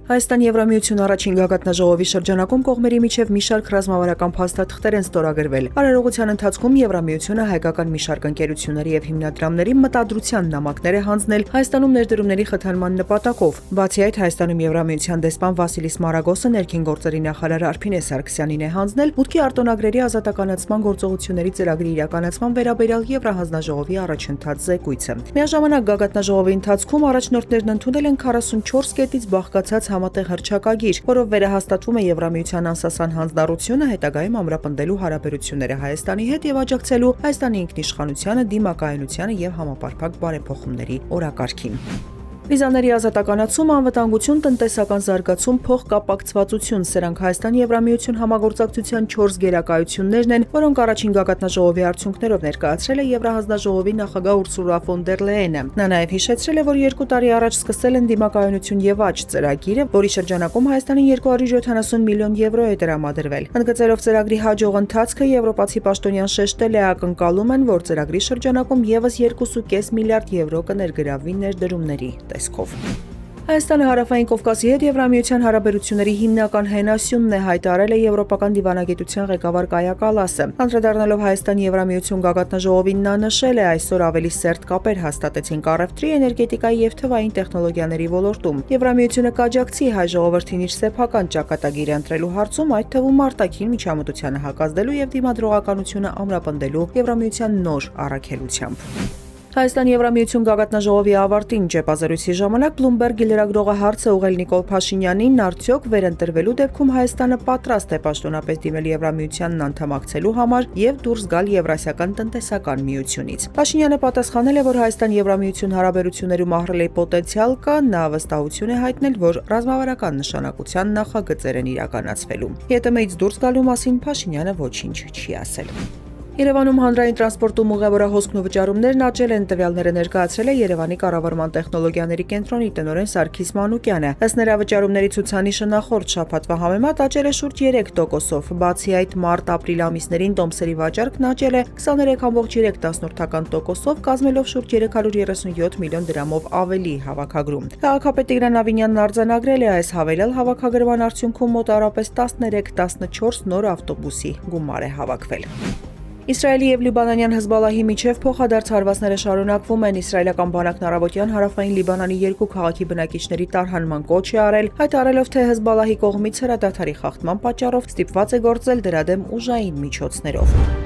Հայաստան-Եվրամիություն առաջին գագաթնաժողովի շրջանակում կողմերի միջև մի շարք ռազմավարական փաստաթղթեր են ստորագրվել։ Արարողության ընթացքում Եվրամիությունը հայկական մի շարք ընկերությունների եւ հիմնադրամների մտադրության նամակներ է հանձնել Հայաստանում ներդրումների խթանման նպատակով։ Բացի այդ, Հայաստանում Եվրամիության դեսպան Վասիլիս Մարագոսը ներքին գործերի նախարար Արփինե Սարգսյանին է հանձնել մուտքի արտոնագրերի ազատականացման գործողությունների ծրագրի իրականացման վերաբերյալ Եվրահանձնաժողովի առաջընթաց զեկույցը։ Միաժամանակ գագաթնաժողովի ընթացքում առաջնորդներն ընդունել են 44 կետից բաղկացած համատեղ հռչակագիր, որով վերահաստատվում է Եվրամիության անսասան հանձնառությունը հետագայում ամրապնդելու հարաբերությունները Հայաստանի հետ եւ աջակցելու Հայաստանի ինքնիշխանությանը, դիմակայունությանը եւ համապարփակ բարեփոխումների օրակարգին։ Վիզաների ազատականացում, անվտանգություն, տնտեսական զարգացում, փոխկապակցվածություն սրանք Հայաստան-Եվրամիություն համագործակցության 4 գերակայություններն են, որոնք առաջին գագաթնաժողովի արդյունքներով ներկայացրել է Եվրահանձնաժողովի նախագահ Ուրսուլա ֆոն դեր Լեյենը։ Նա նաև հիշեցրել է, որ 2 տարի առաջ սկսել են դիմակայունություն եւ աճ ծրագիրը, որի շրջանակում Հայաստանին 270 միլիոն եվրո է տրամադրվել։ Ընդգծելով ծրագրի հաջող ընթացքը, եվրոպացի պաշտոնյան շեշտել է ակնկալում են, որ ծրագրի շրջանակում եւս 2.5 միլիարդ եվրո կներգրավվի ներդրումների տեսքով։ Հայաստանը Հարավային Կովկասի հետ Եվրամիության հարաբերությունների հիմնական հենասյունն է հայտարարել է Եվրոպական դիվանագիտության ղեկավար Կայա Կալասը։ Անդրադառնալով Հայաստան-Եվրամիություն գագաթնաժողովին նա նշել է, այսօր ավելի սերտ կապեր հաստատեցին առևտրի, էներգետիկայի եւ թվային տեխնոլոգիաների ոլորտում։ Եվրամիությունը կաջակցի հայ ժողովրդին իր սեփական ճակատագիրը ընտրելու հարցում, այդ թվում արտաքին միջամտությանը հակազդելու եւ դիմադրողականությունը ամրապնդելու Եվրամիության նոր առաքելությամբ։ Հայաստան-Եվրամիություն գագաթնաժողովի ավարտին ճեպազրույցի ժամանակ Bloomberg-ի լրագրողը հարց է ուղղել Նիկոլ Փաշինյանին, արդյոք վերընտրվելու դեպքում Հայաստանը պատրաստ է պաշտոնապես դիմել Եվրամիությանն անդամակցելու համար եւ դուրս գալ Եվրասիական տնտեսական միությունից։ Փաշինյանը պատասխանել է, որ Հայաստան-Եվրամիություն հարաբերություններում ահռելի պոտենցիալ կա, նա վստահություն է հայտնել, որ ռազմավարական նշանակության նախագծեր են իրականացվելու։ ԵՏՄ-ից դուրս գալու մասին Փաշինյանը ոչինչ չի ասել։ Երևանում հանրային տրանսպորտում ուղևորահոսքն ու վճարումներն աճել են, տվյալները ներկայացրել է Երևանի կառավարման տեխնոլոգիաների կենտրոնի տնօրեն Սարգիս Մանուկյանը։ Ըստ նրա, վճարումների ցուցանիշը նախորդ շաբաթվա համեմատ աճել է շուրջ 3%-ով։ Բացի այդ, մարտ-ապրիլ ամիսներին տոմսերի վաճառքն աճել է 23.3%-ով, կազմելով շուրջ 337 միլիոն դրամով ավելի հավաքագրում։ Քաղաքապետ Տիգրան Ավինյանն արձանագրել է, այս հավելյալ հավաքագրման արդյունքում մոտավորապես 13-14 նոր ավտոբուսի գումար է հավաքվել։ Իսրայելի եւ լիբանանյան Հեզբոլլահի միջև փոխադարձ հարվածները շարունակվում են։ Իսրայելական բանակն առավոտյան հարավային Լիբանանի 2 քաղաքի բնակիչների տարհանման կոչ է արել, հայտարարելով, թե Հեզբոլլահի կողմից հրադադարի խախտման պատճառով ստիպված է գործել դրա դեմ ուժային միջոցներով։